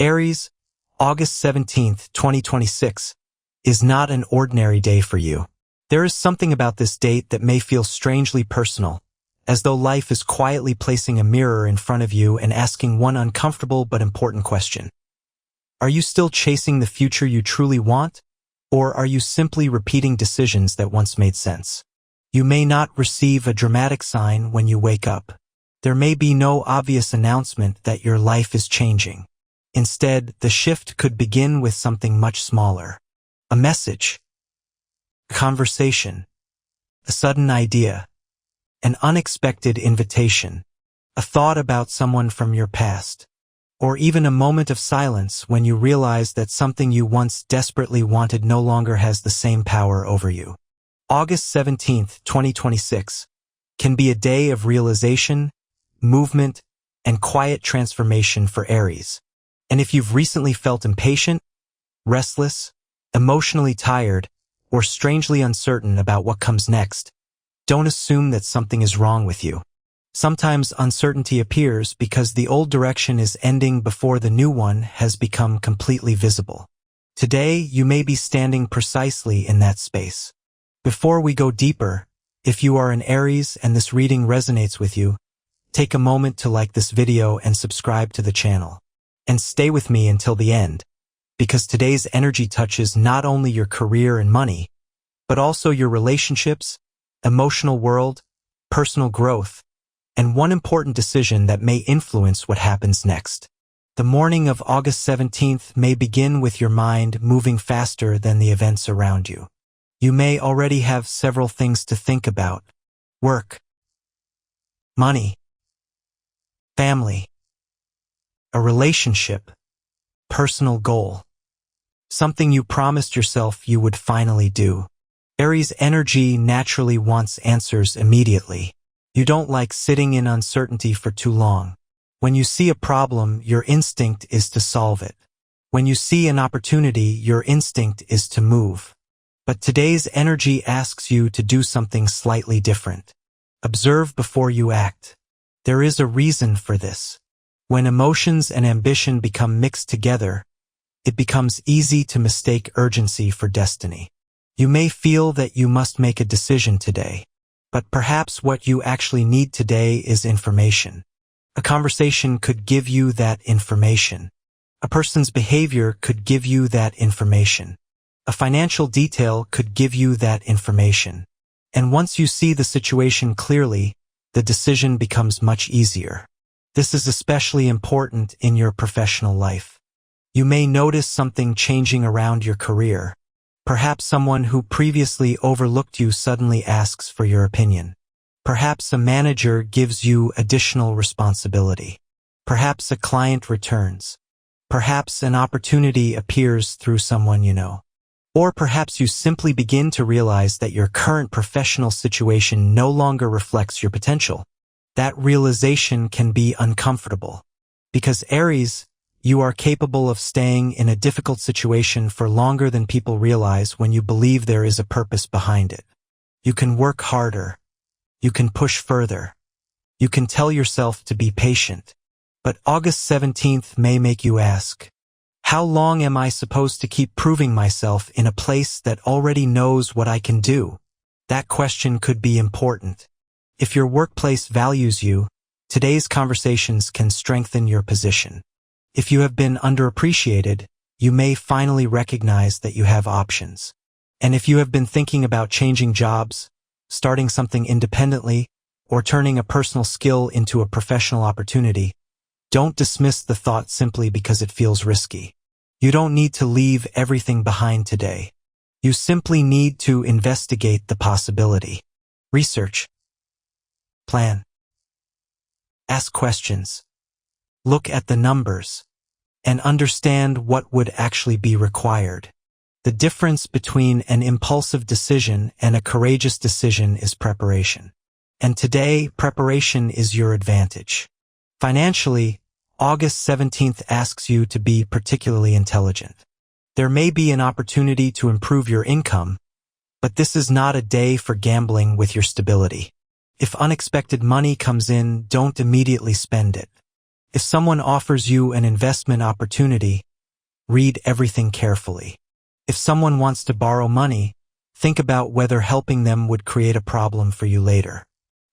Aries, August 17th, 2026, is not an ordinary day for you. There is something about this date that may feel strangely personal, as though life is quietly placing a mirror in front of you and asking one uncomfortable but important question. Are you still chasing the future you truly want, or are you simply repeating decisions that once made sense? You may not receive a dramatic sign when you wake up. There may be no obvious announcement that your life is changing. Instead, the shift could begin with something much smaller. A message, a conversation, a sudden idea, an unexpected invitation, a thought about someone from your past, or even a moment of silence when you realize that something you once desperately wanted no longer has the same power over you. August 17th, 2026, can be a day of realization, movement, and quiet transformation for Aries. And if you've recently felt impatient, restless, emotionally tired, or strangely uncertain about what comes next, don't assume that something is wrong with you. Sometimes uncertainty appears because the old direction is ending before the new one has become completely visible. Today, you may be standing precisely in that space. Before we go deeper, if you are an Aries and this reading resonates with you, take a moment to like this video and subscribe to the channel. And stay with me until the end, because today's energy touches not only your career and money, but also your relationships, emotional world, personal growth, and one important decision that may influence what happens next. The morning of August 17th may begin with your mind moving faster than the events around you. You may already have several things to think about: work, money, family, a relationship, personal goal, something you promised yourself you would finally do. Aries energy naturally wants answers immediately. You don't like sitting in uncertainty for too long. When you see a problem, your instinct is to solve it. When you see an opportunity, your instinct is to move. But today's energy asks you to do something slightly different. Observe before you act. There is a reason for this. When emotions and ambition become mixed together, it becomes easy to mistake urgency for destiny. You may feel that you must make a decision today, but perhaps what you actually need today is information. A conversation could give you that information. A person's behavior could give you that information. A financial detail could give you that information. And once you see the situation clearly, the decision becomes much easier. This is especially important in your professional life. You may notice something changing around your career. Perhaps someone who previously overlooked you suddenly asks for your opinion. Perhaps a manager gives you additional responsibility. Perhaps a client returns. Perhaps an opportunity appears through someone you know. Or perhaps you simply begin to realize that your current professional situation no longer reflects your potential. That realization can be uncomfortable. Because Aries, you are capable of staying in a difficult situation for longer than people realize when you believe there is a purpose behind it. You can work harder. You can push further. You can tell yourself to be patient. But August 17th may make you ask, how long am I supposed to keep proving myself in a place that already knows what I can do? That question could be important. If your workplace values you, today's conversations can strengthen your position. If you have been underappreciated, you may finally recognize that you have options. And if you have been thinking about changing jobs, starting something independently, or turning a personal skill into a professional opportunity, don't dismiss the thought simply because it feels risky. You don't need to leave everything behind today. You simply need to investigate the possibility. Research. Plan. Ask questions. Look at the numbers. And understand what would actually be required. The difference between an impulsive decision and a courageous decision is preparation. And today, preparation is your advantage. Financially, August 17th asks you to be particularly intelligent. There may be an opportunity to improve your income, but this is not a day for gambling with your stability. If unexpected money comes in, don't immediately spend it. If someone offers you an investment opportunity, read everything carefully. If someone wants to borrow money, think about whether helping them would create a problem for you later.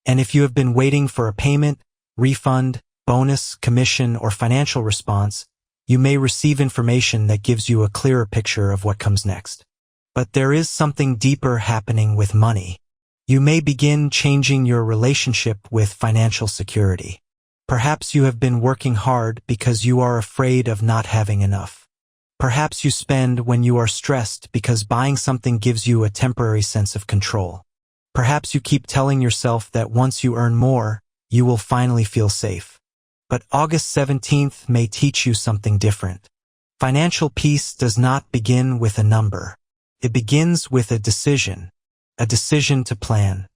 And if you have been waiting for a payment, refund, bonus, commission, or financial response, you may receive information that gives you a clearer picture of what comes next. But there is something deeper happening with money. You may begin changing your relationship with financial security. Perhaps you have been working hard because you are afraid of not having enough. Perhaps you spend when you are stressed because buying something gives you a temporary sense of control. Perhaps you keep telling yourself that once you earn more, you will finally feel safe. But August 17th may teach you something different. Financial peace does not begin with a number. It begins with a decision to plan,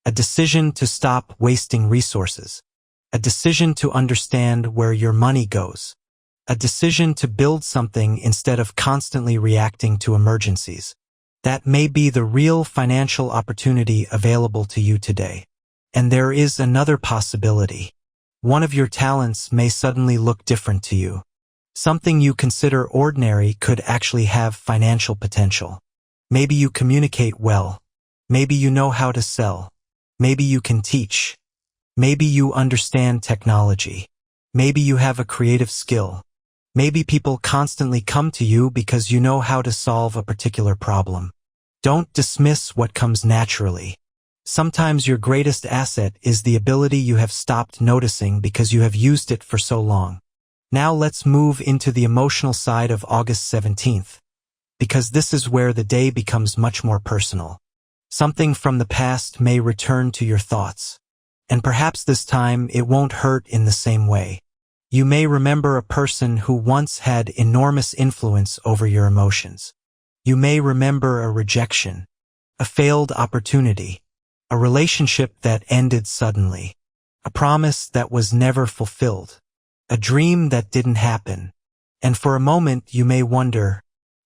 a decision to stop wasting resources, a decision to understand where your money goes, a decision to build something instead of constantly reacting to emergencies. That may be the real financial opportunity available to you today. And there is another possibility. One of your talents may suddenly look different to you. Something you consider ordinary could actually have financial potential. Maybe you communicate well. Maybe you know how to sell. Maybe you can teach. Maybe you understand technology. Maybe you have a creative skill. Maybe people constantly come to you because you know how to solve a particular problem. Don't dismiss what comes naturally. Sometimes your greatest asset is the ability you have stopped noticing because you have used it for so long. Now let's move into the emotional side of August 17th, because this is where the day becomes much more personal. Something from the past may return to your thoughts, and perhaps this time it won't hurt in the same way. You may remember a person who once had enormous influence over your emotions. You may remember a rejection, a failed opportunity, a relationship that ended suddenly, a promise that was never fulfilled, a dream that didn't happen. And for a moment you may wonder,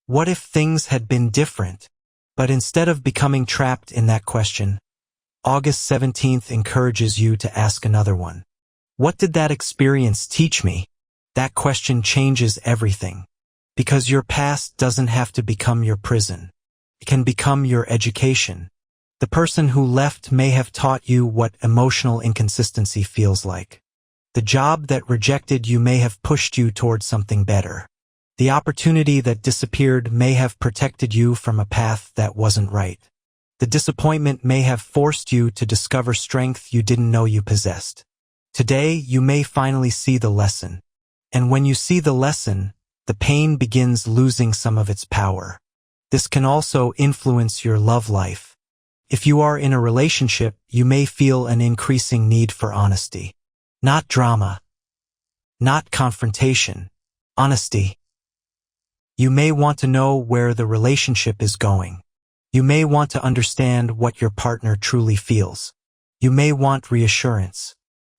what if things had been different? But instead of becoming trapped in that question, August 17th encourages you to ask another one. What did that experience teach me? That question changes everything. Because your past doesn't have to become your prison. It can become your education. The person who left may have taught you what emotional inconsistency feels like. The job that rejected you may have pushed you towards something better. The opportunity that disappeared may have protected you from a path that wasn't right. The disappointment may have forced you to discover strength you didn't know you possessed. Today, you may finally see the lesson. And when you see the lesson, the pain begins losing some of its power. This can also influence your love life. If you are in a relationship, you may feel an increasing need for honesty. Not drama. Not confrontation. Honesty. You may want to know where the relationship is going. You may want to understand what your partner truly feels. You may want reassurance.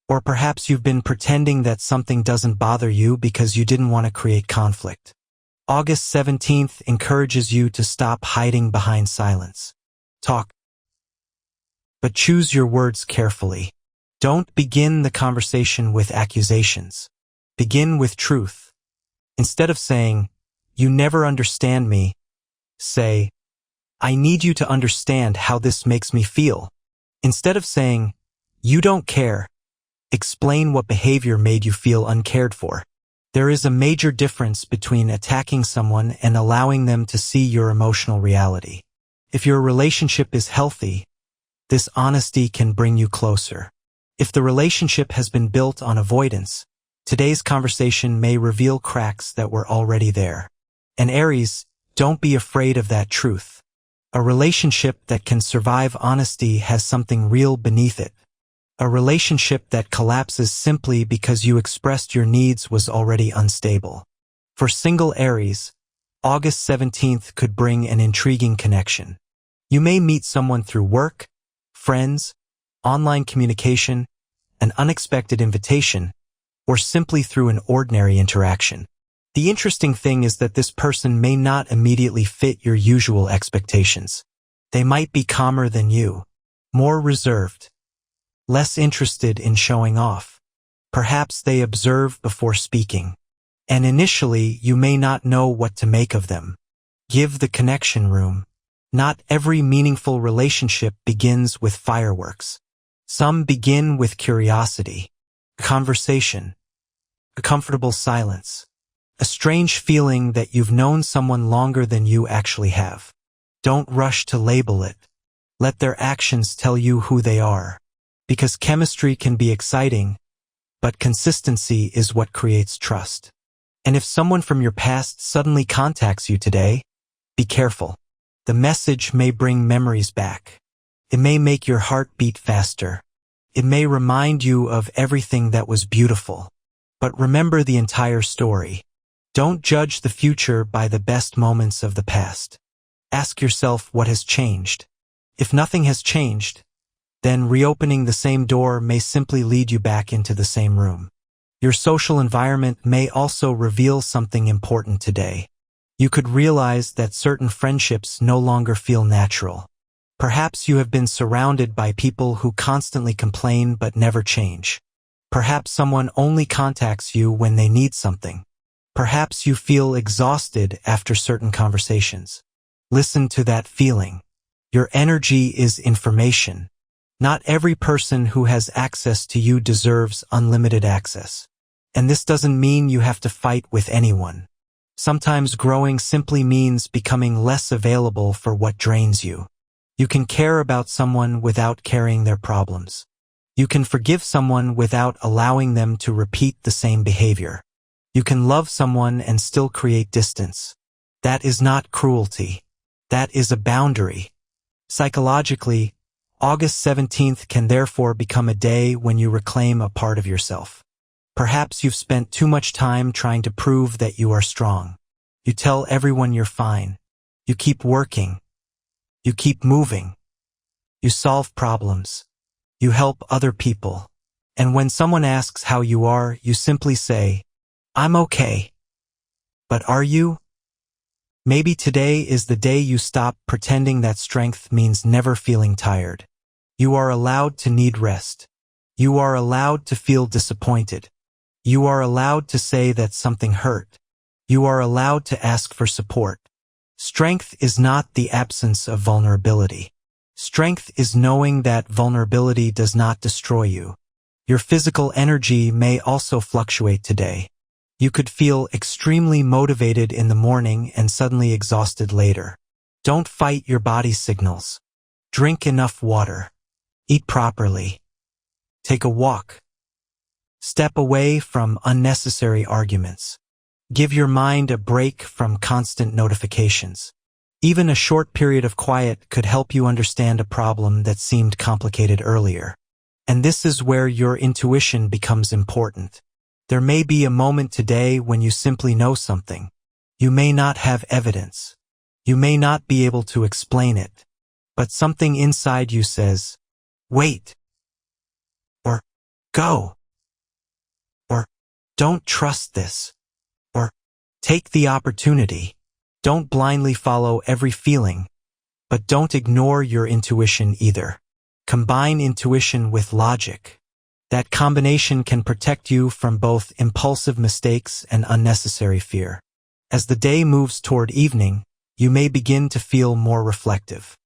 Or perhaps you've been pretending that something doesn't bother you because you didn't want to create conflict. August 17th encourages you to stop hiding behind silence. Talk. But choose your words carefully. Don't begin the conversation with accusations. Begin with truth. Instead of saying, "You never understand me," say, "I need you to understand how this makes me feel." Instead of saying, "You don't care," explain what behavior made you feel uncared for. There is a major difference between attacking someone and allowing them to see your emotional reality. If your relationship is healthy, this honesty can bring you closer. If the relationship has been built on avoidance, today's conversation may reveal cracks that were already there. And Aries, don't be afraid of that truth. A relationship that can survive honesty has something real beneath it. A relationship that collapses simply because you expressed your needs was already unstable. For single Aries, August 17th could bring an intriguing connection. You may meet someone through work, friends, online communication, an unexpected invitation, or simply through an ordinary interaction. The interesting thing is that this person may not immediately fit your usual expectations. They might be calmer than you, more reserved, less interested in showing off. Perhaps they observe before speaking. And initially, you may not know what to make of them. Give the connection room. Not every meaningful relationship begins with fireworks. Some begin with curiosity, conversation, a comfortable silence, a strange feeling that you've known someone longer than you actually have. Don't rush to label it. Let their actions tell you who they are. Because chemistry can be exciting, but consistency is what creates trust. And if someone from your past suddenly contacts you today, be careful. The message may bring memories back. It may make your heart beat faster. It may remind you of everything that was beautiful. But remember the entire story. Don't judge the future by the best moments of the past. Ask yourself what has changed. If nothing has changed, then reopening the same door may simply lead you back into the same room. Your social environment may also reveal something important today. You could realize that certain friendships no longer feel natural. Perhaps you have been surrounded by people who constantly complain but never change. Perhaps someone only contacts you when they need something. Perhaps you feel exhausted after certain conversations. Listen to that feeling. Your energy is information. Not every person who has access to you deserves unlimited access. And this doesn't mean you have to fight with anyone. Sometimes growing simply means becoming less available for what drains you. You can care about someone without carrying their problems. You can forgive someone without allowing them to repeat the same behavior. You can love someone and still create distance. That is not cruelty. That is a boundary. Psychologically, August 17th can therefore become a day when you reclaim a part of yourself. Perhaps you've spent too much time trying to prove that you are strong. You tell everyone you're fine. You keep working. You keep moving. You solve problems. You help other people. And when someone asks how you are, you simply say, "I'm okay." But are you? Maybe today is the day you stop pretending that strength means never feeling tired. You are allowed to need rest. You are allowed to feel disappointed. You are allowed to say that something hurt. You are allowed to ask for support. Strength is not the absence of vulnerability. Strength is knowing that vulnerability does not destroy you. Your physical energy may also fluctuate today. You could feel extremely motivated in the morning and suddenly exhausted later. Don't fight your body's signals. Drink enough water. Eat properly. Take a walk. Step away from unnecessary arguments. Give your mind a break from constant notifications. Even a short period of quiet could help you understand a problem that seemed complicated earlier. And this is where your intuition becomes important. There may be a moment today when you simply know something. You may not have evidence. You may not be able to explain it. But something inside you says, "Wait," or "Go," or "Don't trust this," or "Take the opportunity." Don't blindly follow every feeling, but don't ignore your intuition either. Combine intuition with logic. That combination can protect you from both impulsive mistakes and unnecessary fear. As the day moves toward evening, you may begin to feel more reflective.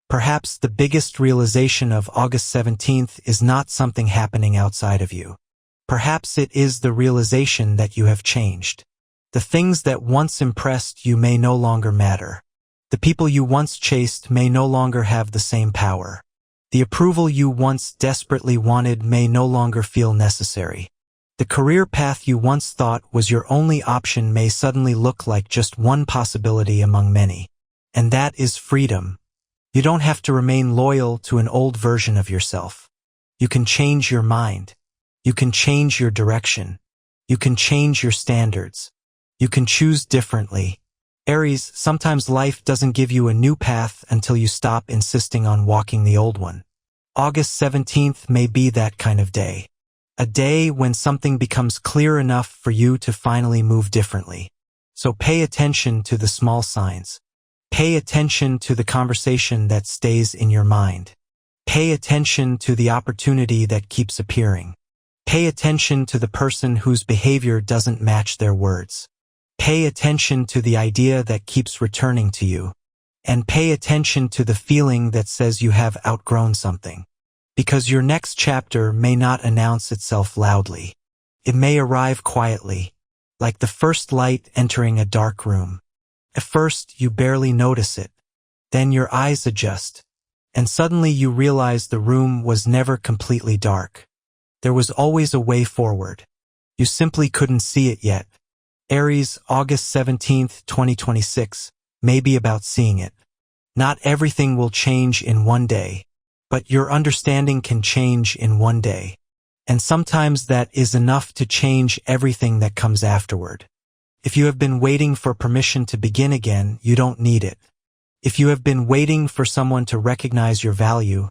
Perhaps the biggest realization of August 17th is not something happening outside of you. Perhaps it is the realization that you have changed. The things that once impressed you may no longer matter. The people you once chased may no longer have the same power. The approval you once desperately wanted may no longer feel necessary. The career path you once thought was your only option may suddenly look like just one possibility among many. And that is freedom. You don't have to remain loyal to an old version of yourself. You can change your mind. You can change your direction. You can change your standards. You can choose differently. Aries, sometimes life doesn't give you a new path until you stop insisting on walking the old one. August 17th may be that kind of day. A day when something becomes clear enough for you to finally move differently. So pay attention to the small signs. Pay attention to the conversation that stays in your mind. Pay attention to the opportunity that keeps appearing. Pay attention to the person whose behavior doesn't match their words. Pay attention to the idea that keeps returning to you. And pay attention to the feeling that says you have outgrown something. Because your next chapter may not announce itself loudly. It may arrive quietly, like the first light entering a dark room. At first, you barely notice it. Then your eyes adjust, and suddenly you realize the room was never completely dark. There was always a way forward. You simply couldn't see it yet. Aries, August 17th, 2026, may be about seeing it. Not everything will change in one day, but your understanding can change in one day. And sometimes that is enough to change everything that comes afterward. If you have been waiting for permission to begin again, you don't need it. If you have been waiting for someone to recognize your value,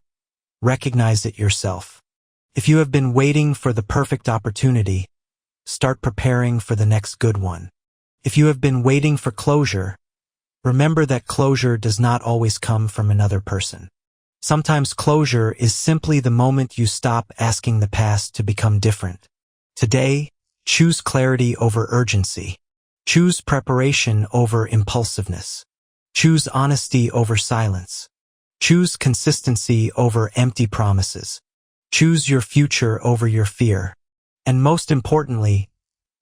recognize it yourself. If you have been waiting for the perfect opportunity, start preparing for the next good one. If you have been waiting for closure, remember that closure does not always come from another person. Sometimes closure is simply the moment you stop asking the past to become different. Today, choose clarity over urgency. Choose preparation over impulsiveness. Choose honesty over silence. Choose consistency over empty promises. Choose your future over your fear. And most importantly,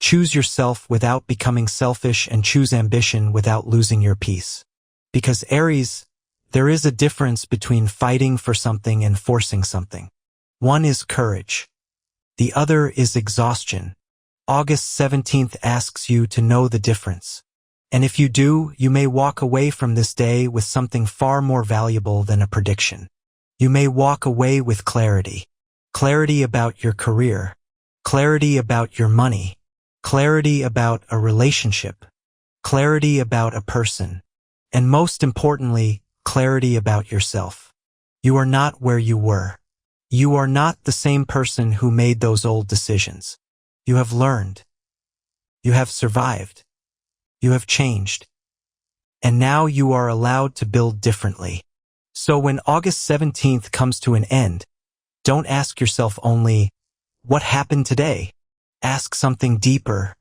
choose yourself without becoming selfish, and choose ambition without losing your peace. Because Aries, there is a difference between fighting for something and forcing something. One is courage. The other is exhaustion. August 17th asks you to know the difference. And if you do, you may walk away from this day with something far more valuable than a prediction. You may walk away with clarity. Clarity about your career. Clarity about your money. Clarity about a relationship. Clarity about a person. And most importantly, clarity about yourself. You are not where you were. You are not the same person who made those old decisions. You have learned. You have survived. You have changed. And now you are allowed to build differently. So when August 17th comes to an end, don't ask yourself only, what happened today? Ask something deeper.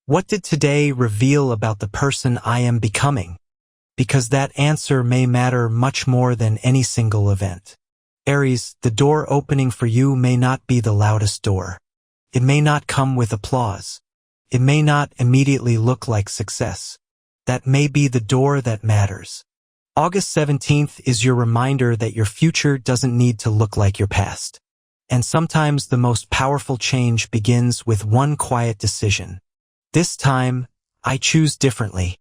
What did today reveal about the person I am becoming? Because that answer may matter much more than any single event. Aries, the door opening for you may not be the loudest door. It may not come with applause. It may not immediately look like success. That may be the door that matters. August 17th is your reminder that your future doesn't need to look like your past. And sometimes the most powerful change begins with one quiet decision. This time, I choose differently.